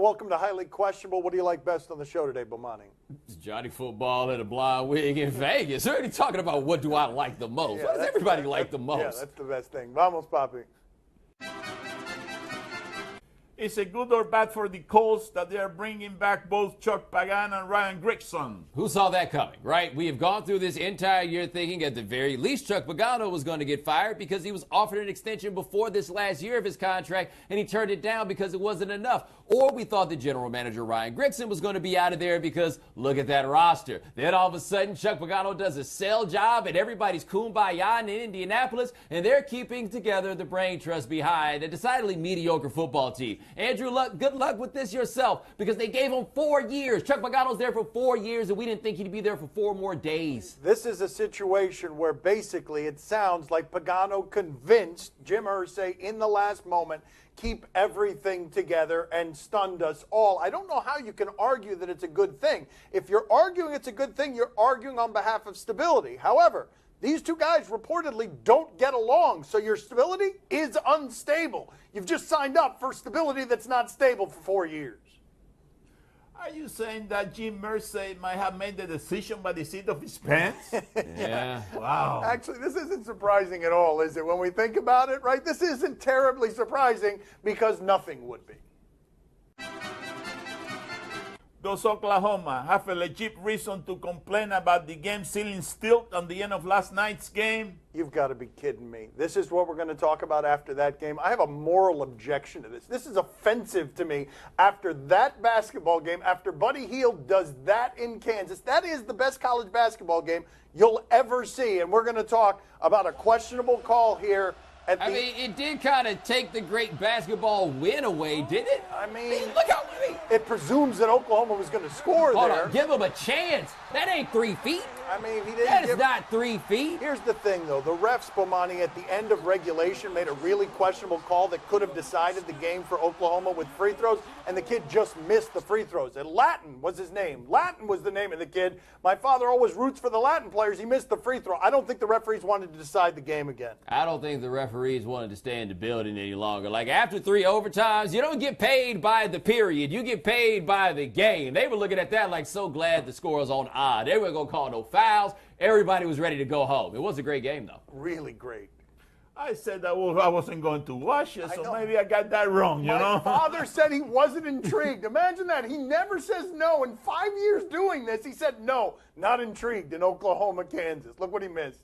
welcome to Highly Questionable. What do you like best on the show today, Bomani? It's Johnny Football in a blind wig in Vegas. They're already talking about what do I like the most. What does everybody like the most? Yeah, that's the best thing. Vamos, Papi. Is it good or bad for the Colts that they are bringing back both Chuck Pagano and Ryan Grigson? Who saw that coming, right? We have gone through this entire year thinking at the very least Chuck Pagano was going to get fired because he was offered an extension before this last year of his contract, and he turned it down because it wasn't enough. Or we thought the general manager, Ryan Grigson, was going to be out of there because look at that roster. Then all of a sudden, Chuck Pagano does a sell job, and everybody's kumbaya in Indianapolis, and they're keeping together the brain trust behind a decidedly mediocre football team. Andrew Luck, good luck with this yourself because they gave him 4 years. Chuck Pagano's there for 4 years, and we didn't think he'd be there for 4 more days. This is a situation where basically it sounds like Pagano convinced Jim Irsay in the last moment, keep everything together, and stunned us all. I don't know how you can argue that it's a good thing. If you're arguing it's a good thing, you're arguing on behalf of stability. However, these two guys reportedly don't get along, so your stability is unstable. You've just signed up for stability that's not stable for 4 years. Are you saying that Jim Irsay might have made the decision by the seat of his pants? Yeah. Wow. Actually, this isn't surprising at all, is it? When we think about it, right? This isn't terribly surprising because nothing would be. Does Oklahoma have a legit reason to complain about the game-sealing stilt on the end of last night's game? You've got to be kidding me. This is what we're going to talk about after that game. I have a moral objection to this. This is offensive to me after that basketball game, after Buddy Hield does that in Kansas. That is the best college basketball game you'll ever see, and we're going to talk about a questionable call here. I mean, it did kind of take the great basketball win away, didn't it? I mean, look how it presumes that Oklahoma was going to score Hold there. on, give him a chance. That ain't 3 feet. I mean, he didn't. That is not 3 feet. Here's the thing, though. The refs, Bomani, at the end of regulation made a really questionable call that could have decided the game for Oklahoma with free throws, and the kid just missed the free throws. And Latin was his name. Latin was the name of the kid. My father always roots for the Latin players. He missed the free throw. I don't think the referees wanted to decide the game again. I don't think the referees wanted to stay in the building any longer. Like, after 3 overtimes, you don't get paid by the period. You get paid by the game. They were looking at that like, so glad the score was on odd. They weren't going to call no fouls. Everybody was ready to go home. It was a great game, though. Really great. I said that I wasn't going to watch it, so maybe I got that wrong, you know? My father said he wasn't intrigued. Imagine that. He never says no. In 5 years doing this, he said no, not intrigued in Oklahoma, Kansas. Look what he missed.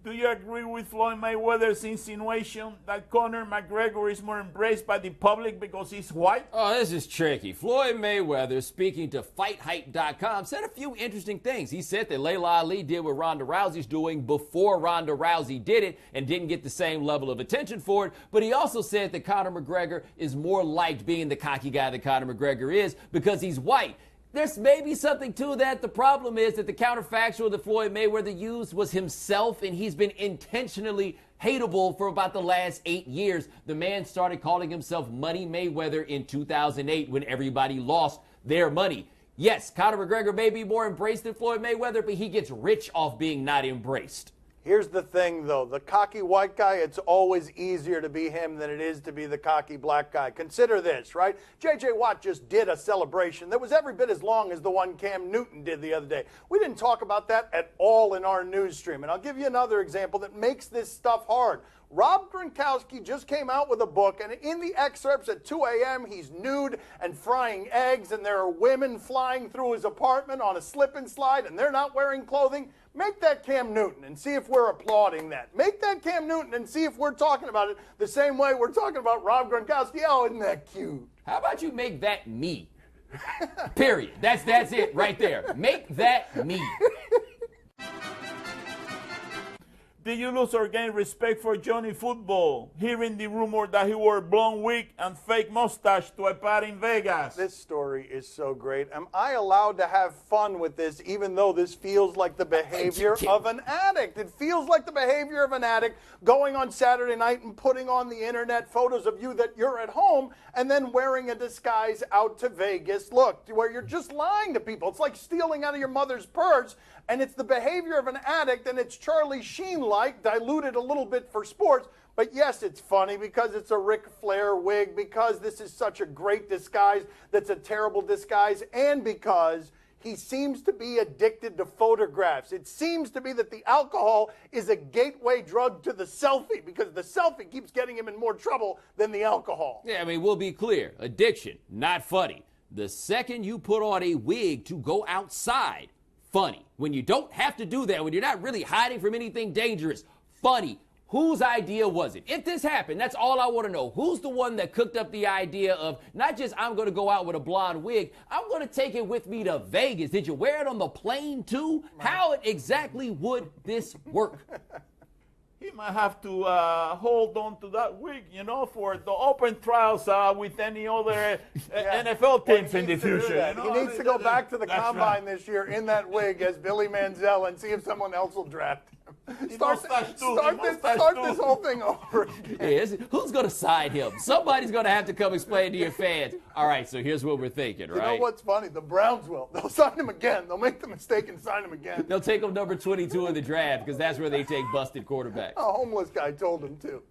Do you agree with Floyd Mayweather's insinuation that Conor McGregor is more embraced by the public because he's white? Oh, this is tricky. Floyd Mayweather, speaking to FightHype.com, said a few interesting things. He said that Layla Ali did what Ronda Rousey's doing before Ronda Rousey did it and didn't get the same level of attention for it. But he also said that Conor McGregor is more liked, being the cocky guy that Conor McGregor is, because he's white. There's maybe something to that. The problem is that the counterfactual that Floyd Mayweather used was himself, and he's been intentionally hateable for about the last 8 years. The man started calling himself Money Mayweather in 2008 when everybody lost their money. Yes, Conor McGregor may be more embraced than Floyd Mayweather, but he gets rich off being not embraced. Here's the thing, though. The cocky white guy, it's always easier to be him than it is to be the cocky black guy. Consider this, right? J.J. Watt just did a celebration that was every bit as long as the one Cam Newton did the other day. We didn't talk about that at all in our news stream. And I'll give you another example that makes this stuff hard. Rob Gronkowski just came out with a book, and in the excerpts at 2 a.m., he's nude and frying eggs, and there are women flying through his apartment on a slip and slide, and they're not wearing clothing. Make that Cam Newton and see if we're applauding that. Make that Cam Newton and see if we're talking about it the same way we're talking about Rob Gronkowski. Oh, isn't that cute? How about you make that me? Period. That's it right there. Make that me. Did you lose or gain respect for Johnny Football, hearing the rumor that he wore a blonde wig and fake mustache to a party in Vegas? This story is so great. Am I allowed to have fun with this, even though this feels like the behavior of an addict? It feels like the behavior of an addict going on Saturday night and putting on the internet photos of you that you're at home and then wearing a disguise out to Vegas. Look, where you're just lying to people. It's like stealing out of your mother's purse, and it's the behavior of an addict, and it's Charlie Sheen like, diluted a little bit for sports. But yes, it's funny because it's a Ric Flair wig, because this is such a great disguise that's a terrible disguise, and because he seems to be addicted to photographs. It seems to be that the alcohol is a gateway drug to the selfie, because the selfie keeps getting him in more trouble than the alcohol. Yeah, I mean, we'll be clear. Addiction, not funny. The second you put on a wig to go outside, funny. When you don't have to do that, when you're not really hiding from anything dangerous, funny. Whose idea was it? If this happened, that's all I want to know. Who's the one that cooked up the idea of not just I'm going to go out with a blonde wig, I'm going to take it with me to Vegas. Did you wear it on the plane too? How exactly would this work? He might have to hold on to that wig, for the open trials with any other NFL teams in the future. He needs to go back to the That's combine right. this year in that wig as Billy Manziel and see if someone else will draft him. Start this whole thing over again. Yes. Who's going to sign him? Somebody's going to have to come explain to your fans. All right, so here's what we're thinking, right? You know what's funny? The Browns will. They'll sign him again. They'll make the mistake and sign him again. They'll take him number 22 in the draft because that's where they take busted quarterbacks. A homeless guy told him to.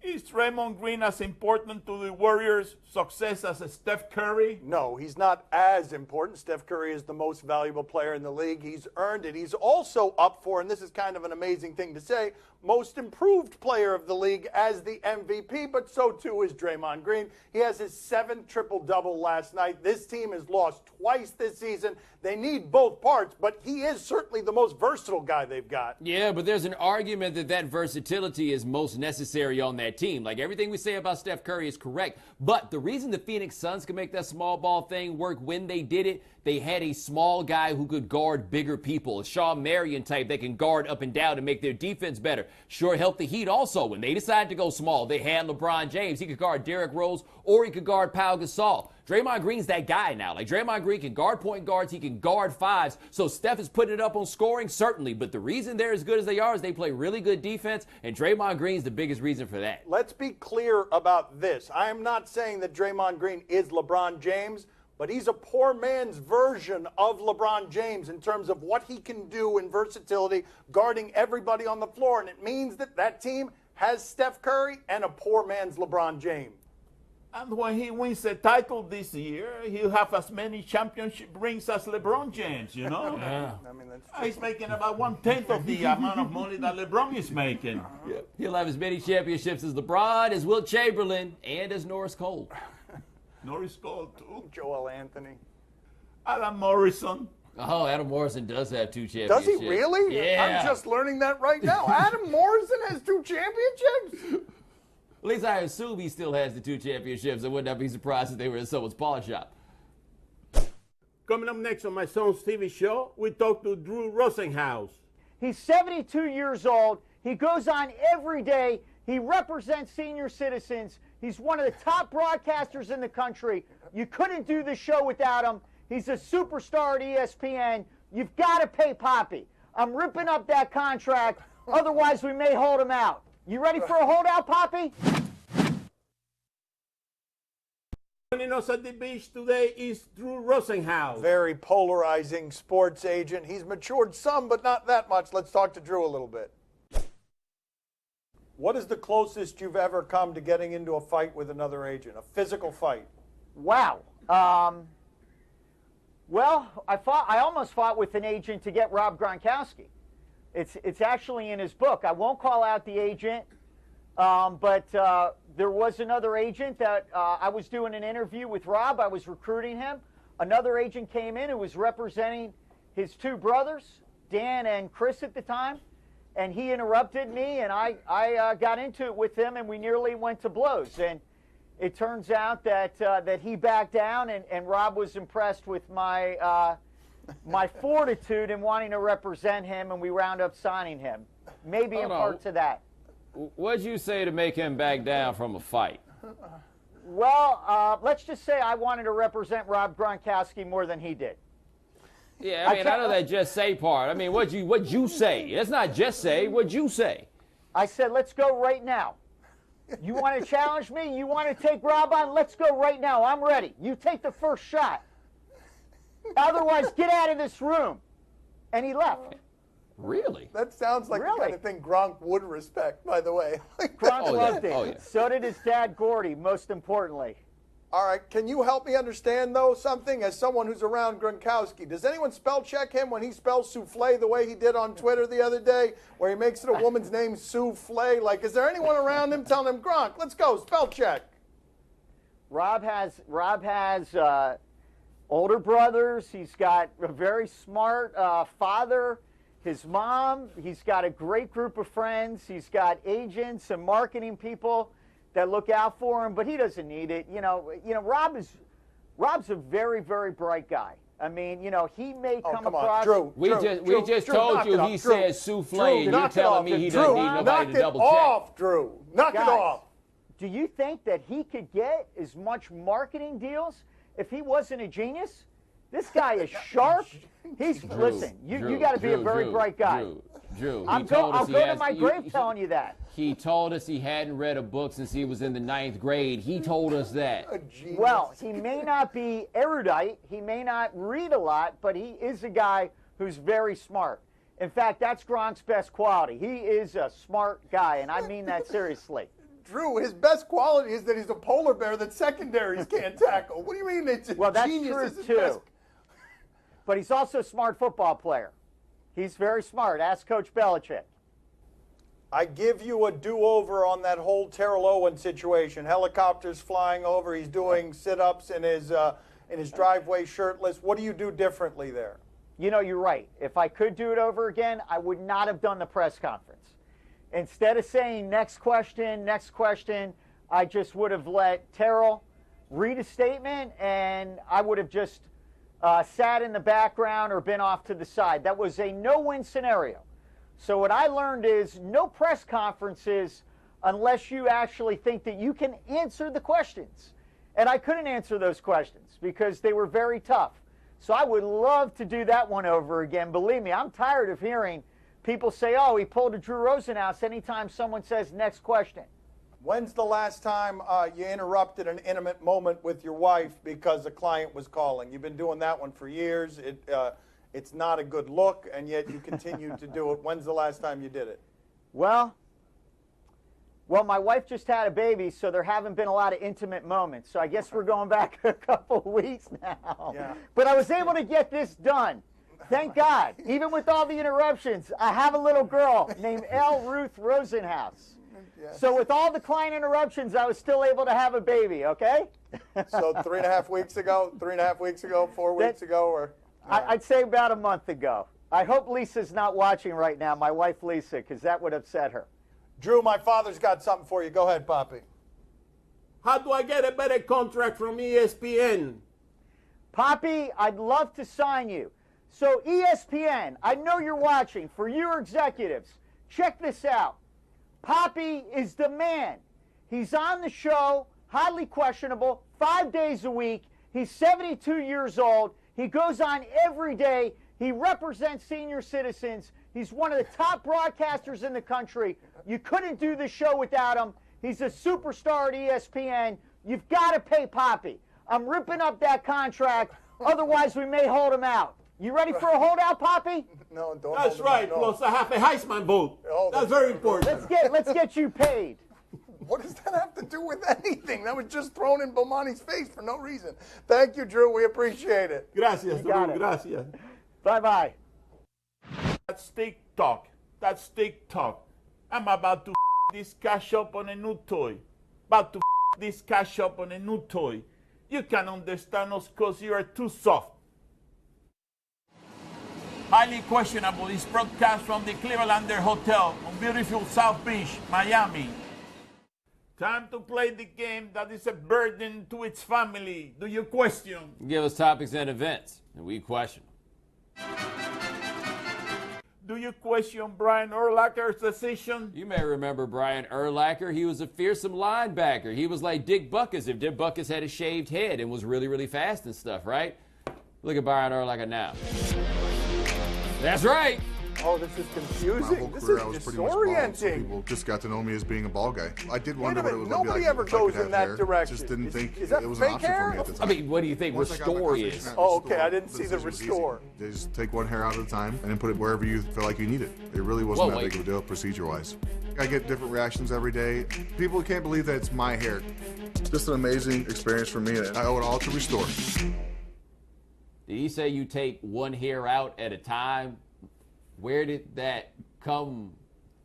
Is Draymond Green as important to the Warriors' success as Steph Curry? No, he's not as important. Steph Curry is the most valuable player in the league. He's earned it. He's also up for, and this is kind of an amazing thing to say, most improved player of the league as the MVP, but so too is Draymond Green. He has his 7th triple-double last night. This team has lost twice this season. They need both parts, but he is certainly the most versatile guy they've got. Yeah, but there's an argument that versatility is most necessary on that team. Like, everything we say about Steph Curry is correct, but the reason the Phoenix Suns could make that small ball thing work when they did it, they had a small guy who could guard bigger people, a Shawn Marion type that can guard up and down and make their defense better. Sure helped the Heat also. When they decided to go small, they had LeBron James. He could guard Derrick Rose or he could guard Pau Gasol. Draymond Green's that guy now. Like, Draymond Green can guard point guards. He can guard fives. So Steph is putting it up on scoring, certainly. But the reason they're as good as they are is they play really good defense, and Draymond Green's the biggest reason for that. Let's be clear about this. I am not saying that Draymond Green is LeBron James, but he's a poor man's version of LeBron James in terms of what he can do in versatility, guarding everybody on the floor. And it means that that team has Steph Curry and a poor man's LeBron James. And when he wins a title this year, he'll have as many championship rings as LeBron James, Yeah. I mean, that's true. He's making about 1/10 of the amount of money that LeBron is making. Yeah. He'll have as many championships as LeBron, as Wilt Chamberlain, and as Norris Cole. Norris Cole, too. Joel Anthony. Adam Morrison. Oh, Adam Morrison does have 2 championships. Does he really? Yeah. I'm just learning that right now. Adam Morrison has 2 championships? At least I assume he still has the 2 championships. I would not be surprised if they were in someone's pawn shop. Coming up next on my son's TV show, we talk to Drew Rosenhaus. He's 72 years old. He goes on every day. He represents senior citizens. He's one of the top broadcasters in the country. You couldn't do the show without him. He's a superstar at ESPN. You've got to pay Papi. I'm ripping up that contract. Otherwise, we may hold him out. You ready for a holdout, Papi? Joining us at the beach today is Drew Rosenhaus. Very polarizing sports agent. He's matured some, but not that much. Let's talk to Drew a little bit. What is the closest you've ever come to getting into a fight with another agent, a physical fight? Wow. Well, I almost fought with an agent to get Rob Gronkowski. It's actually in his book. I won't call out the agent, but there was another agent that I was doing an interview with Rob. I was recruiting him. Another agent came in who was representing his 2 brothers, Dan and Chris at the time, and he interrupted me, and I got into it with him, and we nearly went to blows. And it turns out that he backed down, and Rob was impressed with my my fortitude in wanting to represent him, and we wound up signing him. Maybe in part to that. What'd you say to make him back down from a fight? Well, let's just say I wanted to represent Rob Gronkowski more than he did. Yeah, I mean, I know that just say part. I mean, what'd you say? That's not just say. What'd you say? I said, let's go right now. You want to challenge me? You want to take Rob on? Let's go right now. I'm ready. You take the first shot. Otherwise, get out of this room. And he left. Really? That sounds like the Really? kind of thing Gronk would respect, by the way. Gronk Oh, yeah. loved it. Oh, yeah. So did his dad, Gordy, most importantly. All right, can you help me understand, though, something as someone who's around Gronkowski? Does anyone spell check him when he spells souffle the way he did on Twitter the other day, where he makes it a woman's name, souffle? Like, is there anyone around him telling him, Gronk, let's go, spell check? Rob has older brothers. He's got a very smart father. His mom. He's got a great group of friends. He's got agents and marketing people that look out for him, but he doesn't need it. You know, Rob's a very, very bright guy. I mean, he may come come on, across. Drew. We just told knock you it off. he Drew, said souffle, and you're knock it telling off. me he Drew, doesn't need nobody knock to double it check. off, Drew. Knock it Guys, off. Do you think that he could get as much marketing deals if he wasn't a genius? This guy is sharp. Listen. You got to be a very bright guy. Drew, I'll go to my grave telling you that. He told us he hadn't read a book since he was in the 9th grade. He told us that. Well, he may not be erudite. He may not read a lot, but he is a guy who's very smart. In fact, that's Gronk's best quality. He is a smart guy, and I mean that seriously. Drew, his best quality is that he's a polar bear that secondaries can't tackle. What do you mean it's Well, that's genius true, is his too. best? But he's also a smart football player. He's very smart. Ask Coach Belichick. I give you a do-over on that whole Terrell Owens situation. Helicopters flying over. He's doing sit-ups in his driveway shirtless. What do you do differently there? You're right. If I could do it over again, I would not have done the press conference. Instead of saying next question, I just would have let Terrell read a statement, and I would have just sat in the background or been off to the side. That was a no-win scenario. So what I learned is no press conferences unless you actually think that you can answer the questions. And I couldn't answer those questions because they were very tough. So I would love to do that one over again. Believe me, I'm tired of hearing people say, oh, he pulled a Drew Rosenhaus anytime someone says next question. When's the last time you interrupted an intimate moment with your wife because a client was calling? You've been doing that one for years. It's not a good look, and yet you continue to do it. When's the last time you did it? Well, my wife just had a baby, so there haven't been a lot of intimate moments. So I guess we're going back a couple of weeks now. Yeah. But I was able to get this done. Thank God. Even with all the interruptions, I have a little girl named L. Ruth Rosenhaus. Yes. So with all the client interruptions, I was still able to have a baby, okay? So 3.5 weeks ago, 4 weeks ago, or? I'd say about a month ago. I hope Lisa's not watching right now, my wife Lisa, because that would upset her. Drew, my father's got something for you. Go ahead, Papi. How do I get a better contract from ESPN? Papi, I'd love to sign you. So ESPN, I know you're watching. For your executives, check this out. Papi is the man. He's on the show, highly questionable, 5 days a week. He's 72 years old. He goes on every day. He represents senior citizens. He's one of the top broadcasters in the country. You couldn't do the show without him. He's a superstar at ESPN. You've got to pay Papi. I'm ripping up that contract. Otherwise, we may hold him out. You ready for a holdout, Papi? No, don't. That's right. Plus, I have a Heisman vote. Oh, that's very important. Let's get you paid. What does that have to do with anything? That was just thrown in Bomani's face for no reason. Thank you, Drew. We appreciate it. Gracias, Drew. got it. Gracias. Bye-bye. That's TikTok. That's TikTok. I'm about to this cash up on a new toy. About to this cash up on a new toy. You can understand us because you are too soft. Highly questionable is broadcast from the Clevelander Hotel on beautiful South Beach, Miami. Time to play the game that is a burden to its family. Do you question? Give us topics and events, and we question. Do you question Brian Urlacher's decision? You may remember Brian Urlacher. He was a fearsome linebacker. He was like Dick Butkus if Dick Butkus had a shaved head and was really, really fast and stuff, right? Look at Brian Urlacher now. That's right. Oh, this is My confusing. whole This career, is I was pretty much bald, so disorienting. people just got to know me as being a ball guy. I did Wait wonder a what it minute, would look nobody like ever if I goes could in have that hair. direction. Just didn't think is that it was an fake option hair? for me at the I time. mean, what do you think Once I got my restore conversation is? at Oh, the store, okay, I didn't see the decision was easy. restore. They just take one hair out at a time and then put it wherever you feel like you need it. It really wasn't Whoa, that wait. big of a deal procedure-wise. I get different reactions every day. People can't believe that it's my hair. It's just an amazing experience for me, and I owe it all to Restore. Did he say you take one hair out at a time? Where did that come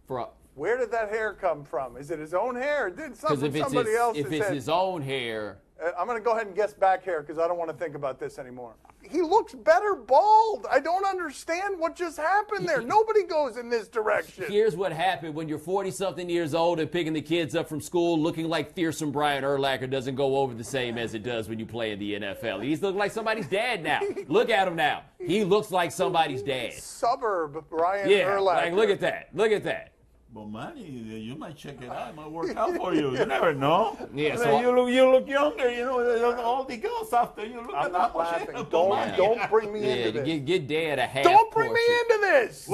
from? Where did that hair come from? Is it his own hair? Or did Because something somebody else if it's said? his own hair, I'm going to go ahead and guess back hair because I don't want to think about this anymore. He looks better bald. I don't understand what just happened there. Nobody goes in this direction. here's what happened when you're 40-something years old and picking the kids up from school looking like fearsome Brian Urlacher doesn't go over the same as it does when you play in the NFL. He's looking like somebody's dad now. Look at him now. He looks like somebody's dad. Suburb Brian Yeah, Urlacher. like look at that. Look at that. But Manny, you might check it out. It might work out for you. You never know. Yeah, I so mean, you look younger. You know, all the girls after you look I'm at not that laughing. much. Don't bring me Yeah, into this. get dad a half Don't bring me portion. into this.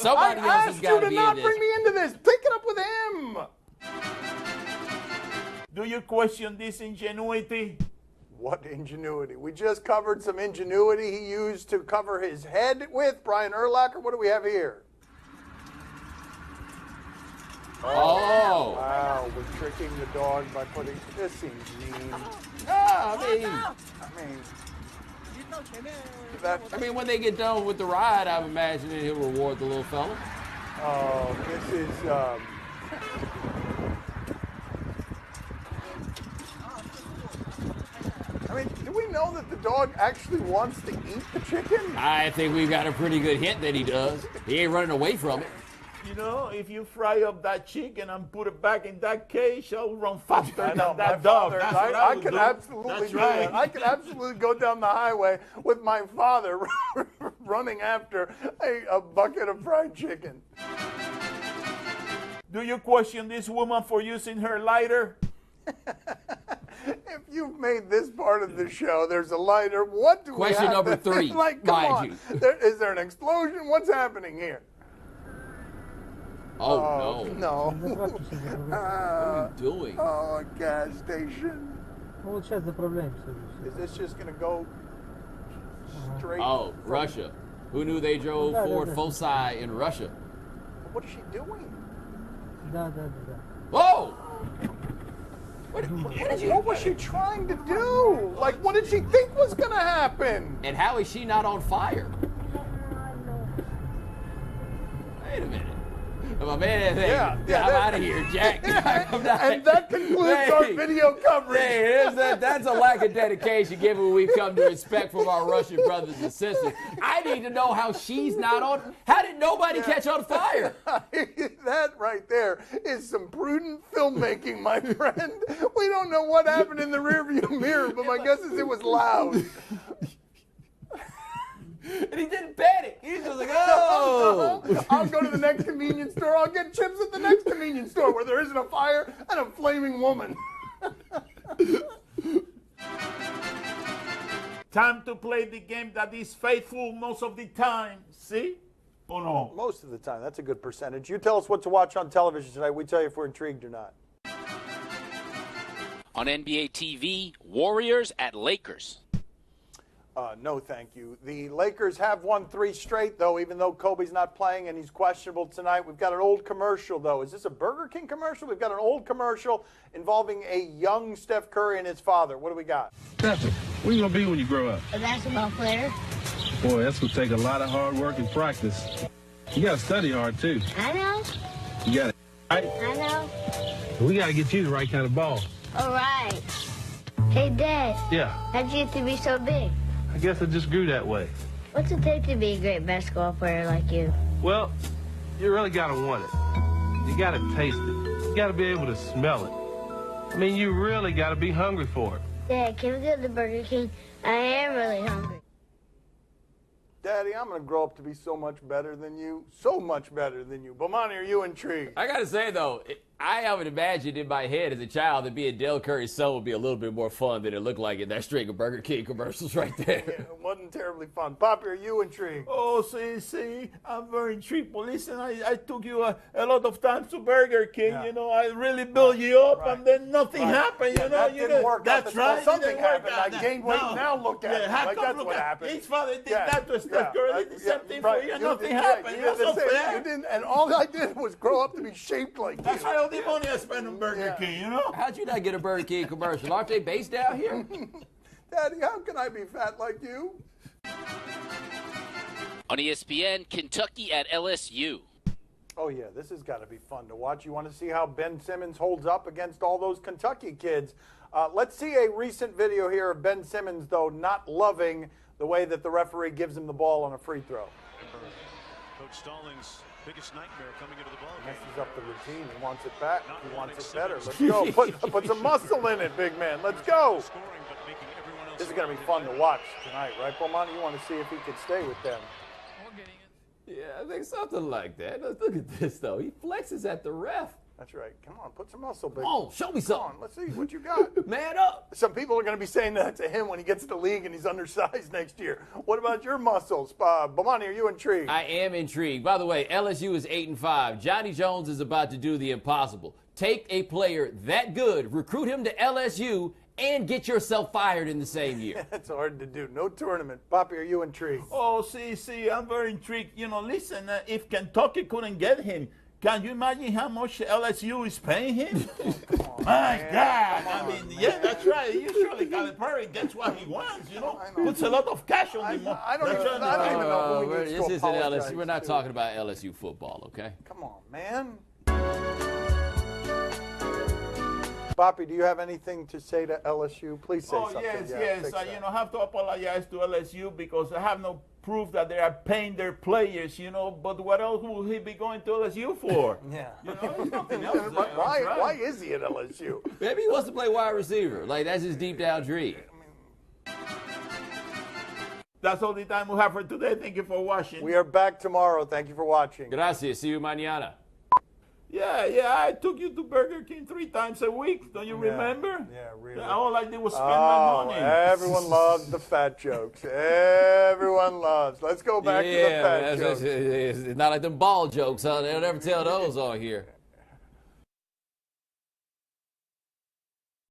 Somebody I else has asked got you to to be not in bring this. me into this. Take it up with him. Do you question this ingenuity? What ingenuity? We just covered some ingenuity he used to cover his head with. Brian Urlacher, what do we have here? Oh. Wow, we're tricking the dog by putting. This seems mean. I mean, when they get done with the ride, I'm imagining he'll reward the little fella. Oh, this is. I mean, do we know that the dog actually wants to eat the chicken? I think we've got a pretty good hint that he does. He ain't running away from it. You know, if you fry up that chicken and put it back in that cage, I'll run faster I know, than that my dog. father- That's what I would could do. absolutely That's do right. that. I could absolutely go down the highway with my father running after a bucket of fried chicken. Do you question this woman for using her lighter? If you've made this part of the show, there's a lighter. What do Question we have number to, 3, like, come mind on. you. Is there an explosion? What's happening here? Oh, no. No. What are you doing? Oh, a gas station. Вот сейчас за проблем. Is this just going to go straight? Oh, Russia. Who knew they drove No, no, Ford no. Foci in Russia? What is she doing? Да. Whoa! What was she trying to do? Like, what did she think was going to happen? And how is she not on fire? Wait a minute. My man, hey, Yeah, I'm that- out of here, Jack. I'm not- And that concludes our Hey, video coverage. Hey, that's a lack of dedication given what we've come to expect from our Russian brothers and sisters. I need to know how she's not on. How did nobody catch on fire? That right there is some prudent filmmaking, my friend. We don't know what happened in the rearview mirror, but my guess is it was loud. And he didn't panic. He was just like, oh. I'll go to the next convenience store. I'll get chips at the next convenience store where there isn't a fire and a flaming woman. Time to play the game that is faithful most of the time. See? Or no? Most of the time. That's a good percentage. You tell us what to watch on television tonight. We tell you if we're intrigued or not. On NBA TV, Warriors at Lakers. No, thank you. The Lakers have won 3 straight, though, even though Kobe's not playing and he's questionable tonight. We've got an old commercial, though. Is this a Burger King commercial? We've got an old commercial involving a young Steph Curry and his father. What do we got? Stephen, what are you going to be when you grow up? A basketball player. Boy, that's going to take a lot of hard work and practice. You got to study hard, too. I know. You got to, right? I know. We got to get you the right kind of ball. All right. Hey, Dad. Yeah, How'd you get to be so big? I guess I just grew that way. What's it take to be a great basketball player like you? Well, you really got to want it. You got to taste it. You got to be able to smell it. I mean, you really got to be hungry for it. Dad, can we go to the Burger King? I am really hungry. Daddy, I'm going to grow up to be so much better than you. So much better than you. Bomani, are you intrigued? I got to say, though, I would imagine in my head as a child that being Del Curry's son would be a little bit more fun than it looked like in that string of Burger King commercials right there. Yeah, it wasn't terribly fun. Papi, are you intrigued? Oh, see, I'm very intrigued. But listen, I took you a lot of times to Burger King. Yeah. You know, I really built you up, Right. and then nothing happened. Yeah, you know, that didn't work out. That's Well, right. something it didn't work happened. out. I gained weight. No. Now look at it. how Like, come that's look what at- happened. His father did Yeah, that to Steph Curry. Did the same thing right. for you, and You nothing did- happened. you That's did the not same. fair. You didn't, and all I did was grow up to be shaped like That's you. all the money I spent on Burger Yeah. King. You know. How'd you not get a Burger King commercial? Aren't they based out here? Daddy, how can I be fat like you? On ESPN, Kentucky at LSU. Oh, yeah, this has got to be fun to watch. You want to see how Ben Simmons holds up against all those Kentucky kids. Let's see a recent video here of Ben Simmons, though, not loving the way that the referee gives him the ball on a free throw. Coach Stallings' biggest nightmare coming into the ball game. Messes up the routine. He wants it back. He wants it better. Let's go. Put some muscle in it, big man. Let's go. This is going to be fun to watch tonight, right, Bomani? You want to see if he could stay with them. Yeah, I think something like that. Let's look at this, though. He flexes at the ref. That's right. Come on, put some muscle, big. Oh, show me Come something. on, let's see what you got. Man up. Some people are going to be saying that to him when he gets to the league and he's undersized next year. What about your muscles? Bomani, are you intrigued? I am intrigued. By the way, LSU is 8-5. Johnny Jones is about to do the impossible. Take a player that good, recruit him to LSU, and get yourself fired in the same year. That's hard to do. No tournament. Papi, are you intrigued? Oh, see, I'm very intrigued. You know, listen, if Kentucky couldn't get him, can you imagine how much LSU is paying him? My God. I mean, yeah, that's right. You surely Calipari gets what he wants, you know. Puts a lot of cash on him. I don't even know who he needs This to isn't apologize LSU. We're not to. talking about LSU football, okay? Come on, man. Papi, do you have anything to say to LSU? Please say something. Yes, Yeah, yes. fix I, that. you know, have to apologize to LSU because I have no proof that they are paying their players, you know. But what else will he be going to LSU for? Yeah. You know, there's nothing else. But why is he at LSU? Maybe he wants to play wide receiver. Like, that's his deep down dream. That's all the time we have for today. Thank you for watching. We are back tomorrow. Thank you for watching. Gracias. See you mañana. Yeah, I took you to Burger King 3 times a week. Don't you remember? Yeah, really. All I did was spend my money. Everyone loves the fat jokes. Everyone loves. Let's go back to the fat jokes. It's not like them ball jokes, huh? They'll never tell those on here.